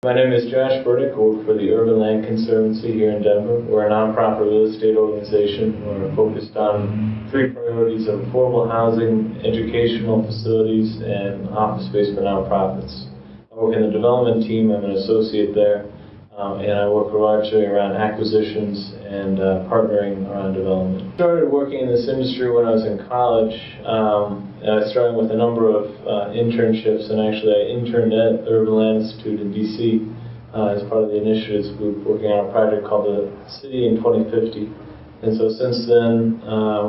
My name is Josh Burdick. I work for the Urban Land Conservancy here in Denver. We're a nonprofit real estate organization. We're focused on three priorities of affordable housing, educational facilities, and office space for nonprofits. I work in the development team. I'm an associate there, and I work largely around acquisitions and partnering around development. I started working in this industry when I was in college. I started with a number of internships, and actually I interned at the Urban Land Institute in DC as part of the initiatives group, working on a project called the City in 2050. And so since then,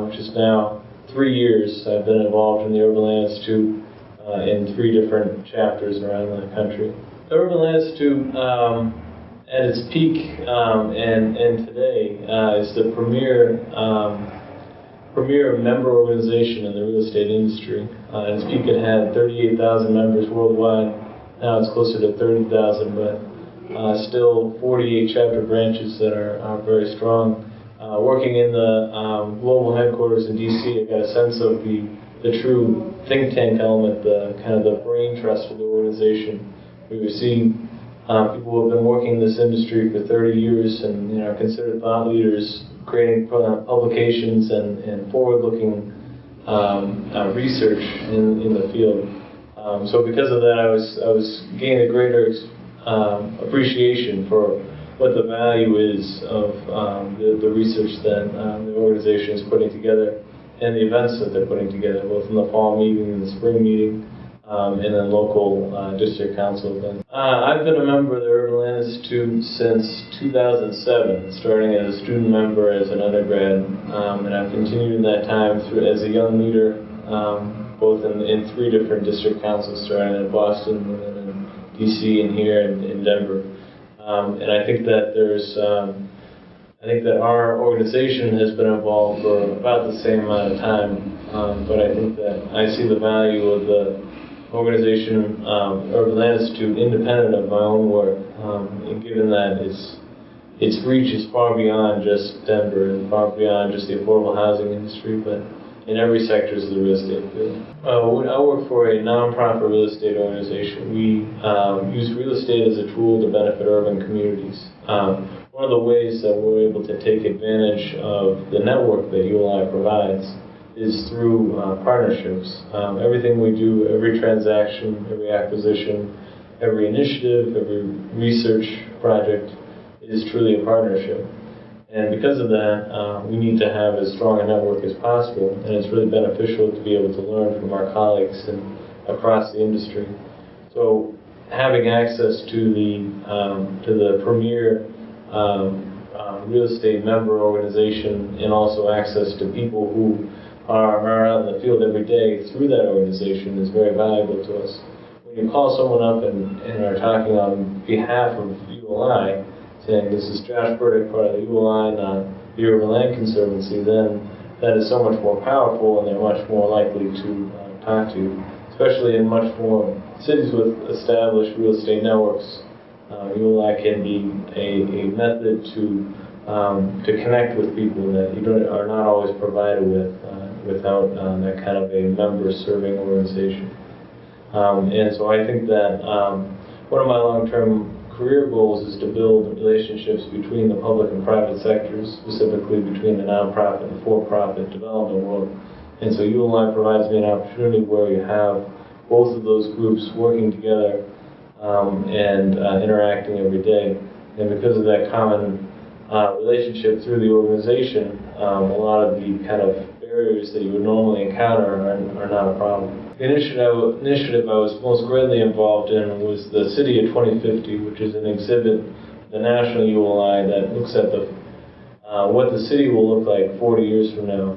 which is now 3 years, I've been involved in the Urban Land Institute in 3 different chapters around the country. The Urban Land Institute, at its peak and today, is the premier member organization in the real estate industry. At its peak, it had 38,000 members worldwide. Now it's closer to 30,000, but still 48 chapter branches that are very strong. Working in the global headquarters in DC, I got a sense of the true think tank element, the kind of the brain trust of the organization. We were seeing people who have been working in this industry for 30 years and considered thought leaders, creating publications and forward-looking research in the field. So because of that, I was gaining a greater appreciation for what the value is of the research that the organization is putting together and the events that they're putting together, both in the fall meeting and the spring meeting, and then local district council events. I've been a member of the Urban Land Institute since 2007, starting as a student member as an undergrad, and I've continued in that time as a young leader, both in 3 different district councils, starting in Boston, and then in DC, and here in Denver. And I think that our organization has been involved for about the same amount of time, but I think that I see the value of the organization, Urban Land Institute, independent of my own work, given that its reach is far beyond just Denver and far beyond just the affordable housing industry, but in every sector of the real estate field. I work for a nonprofit real estate organization. We use real estate as a tool to benefit urban communities. One of the ways that we're able to take advantage of the network that ULI provides is through partnerships. Everything we do, every transaction, every acquisition, every initiative, every research project is truly a partnership. And because of that, we need to have as strong a network as possible, and it's really beneficial to be able to learn from our colleagues and across the industry. So having access to the premier real estate member organization, and also access to people who are out in the field every day through that organization, is very valuable to us. When you call someone up and are talking on behalf of ULI, saying this is Josh Burdick, part of the ULI and the Urban Land Conservancy, then that is so much more powerful, and they're much more likely to talk to you, especially in much more cities with established real estate networks. ULI can be a method to connect with people that you are not always provided with without that kind of a member-serving organization. And so I think that one of my long-term career goals is to build relationships between the public and private sectors, specifically between the nonprofit and for-profit development world. And so ULI provides me an opportunity where you have both of those groups working together and interacting every day. And because of that common relationship through the organization, a lot of the kind of barriers that you would normally encounter are not a problem. The initiative I was most greatly involved in was the City of 2050, which is an exhibit, the national ULI, that looks at what the city will look like 40 years from now.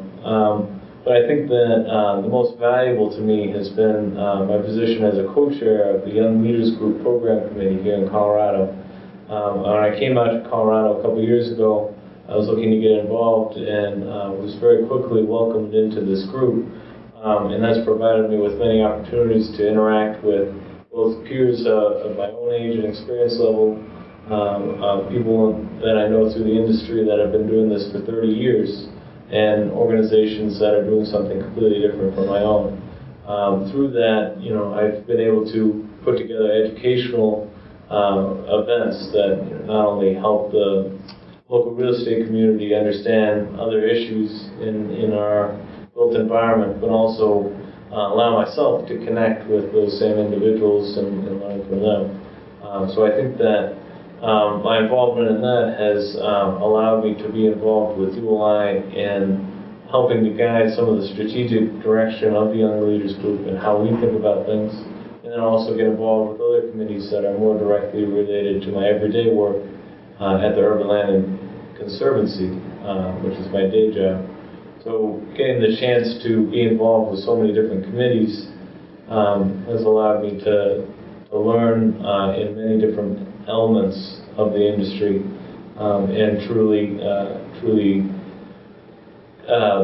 But I think that the most valuable to me has been my position as a co-chair of the Young Leaders Group Program Committee here in Colorado. When I came out to Colorado a couple years ago, I was looking to get involved, and was very quickly welcomed into this group. And that's provided me with many opportunities to interact with both peers of my own age and experience level, people that I know through the industry that have been doing this for 30 years, and organizations that are doing something completely different from my own. Through that, I've been able to put together educational events that not only help the local real estate community understand other issues in our built environment, but also allow myself to connect with those same individuals and learn from them. So I think that my involvement in that has allowed me to be involved with ULI in helping to guide some of the strategic direction of the Young Leaders Group and how we think about things, and then also get involved with other committees that are more directly related to my everyday work at the Urban Land and Conservancy, which is my day job. So getting the chance to be involved with so many different committees has allowed me to learn in many different elements of the industry and truly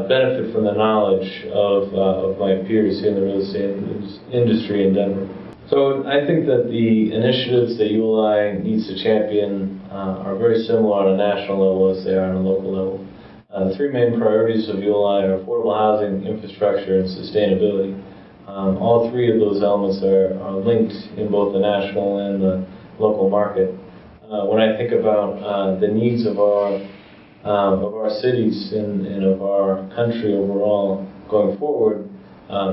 benefit from the knowledge of my peers here in the real estate industry in Denver. So I think that the initiatives that ULI needs to champion are very similar on a national level as they are on a local level. The three main priorities of ULI are affordable housing, infrastructure, and sustainability. All three of those elements are linked in both the national and the local market. When I think about the needs of our cities and of our country overall going forward,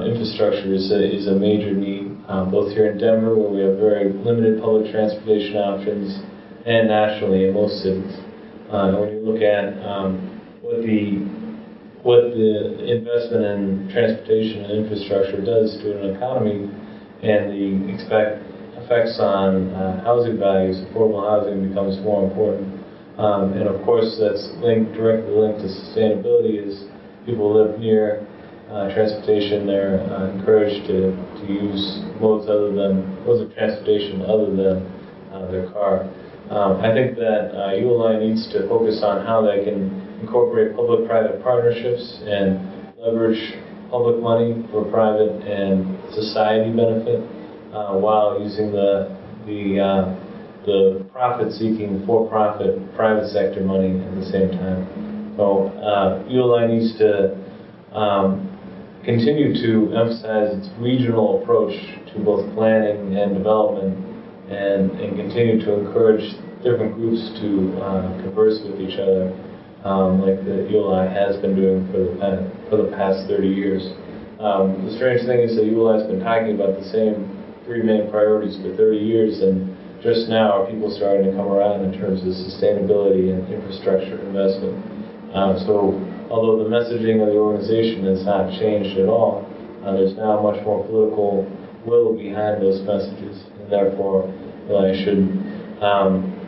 infrastructure is a major need, both here in Denver, where we have very limited public transportation options, and nationally in most cities. When you look at what the investment in transportation and infrastructure does to an economy and the effects on housing values, affordable housing becomes more important. And of course, that's directly linked to sustainability. As people live near transportation, they're encouraged to use modes of transportation other than their car. I think that ULI needs to focus on how they can incorporate public-private partnerships and leverage public money for private and society benefit while using the profit-seeking, for-profit, private sector money at the same time. So ULI needs to continue to emphasize its regional approach to both planning and development, and continue to encourage different groups to converse with each other, like the ULI has been doing for the past 30 years. The strange thing is that ULI has been talking about the same three main priorities for 30 years, and just now are people starting to come around in terms of sustainability and infrastructure investment. So although the messaging of the organization has not changed at all, there's now much more political will behind those messages, and therefore ULI should.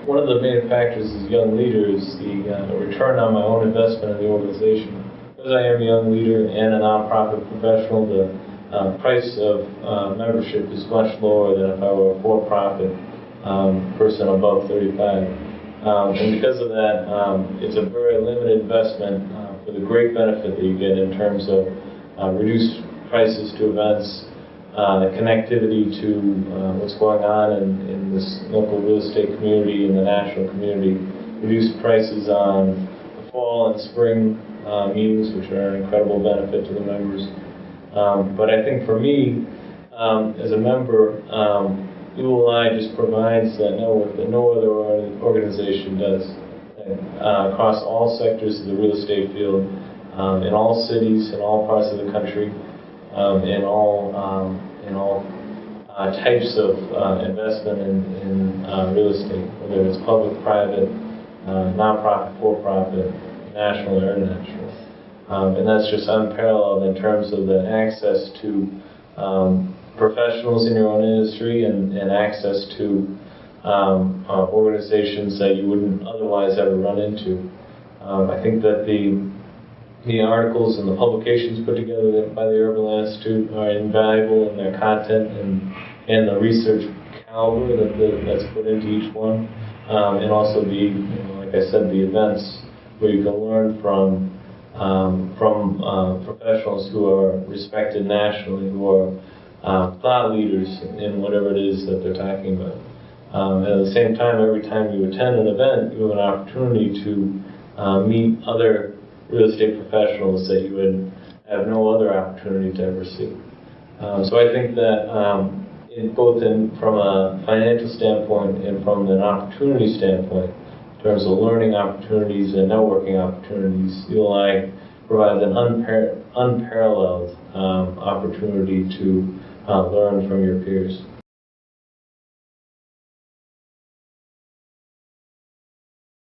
One of the main factors as young leader is the return on my own investment in the organization. Because I am a young leader and a nonprofit professional, the price of membership is much lower than if I were a for-profit person above 35. And because of that, it's a very limited investment for the great benefit that you get in terms of reduced prices to events, connectivity to what's going on in this local real estate community and the national community, reduced prices on the fall and spring meetings, which are an incredible benefit to the members. But I think for me, as a member, ULI just provides that network that no other organization does. Across all sectors of the real estate field, in all cities, in all parts of the country, in all types of investment in real estate, whether it's public, private, nonprofit, for-profit, national or international. And that's just unparalleled in terms of the access to professionals in your own industry and access to organizations that you wouldn't otherwise ever run into. I think that the articles and the publications put together by the Urban Land Institute are invaluable in their content and the research caliber that's put into each one, and also like I said, the events where you can learn from professionals who are respected nationally, who are thought leaders in whatever it is that they're talking about. And at the same time, every time you attend an event, you have an opportunity to meet other real estate professionals that you would have no other opportunity to ever see. So I think that both from a financial standpoint and from an opportunity standpoint, in terms of learning opportunities and networking opportunities, ULI provides an unparalleled opportunity to learn from your peers.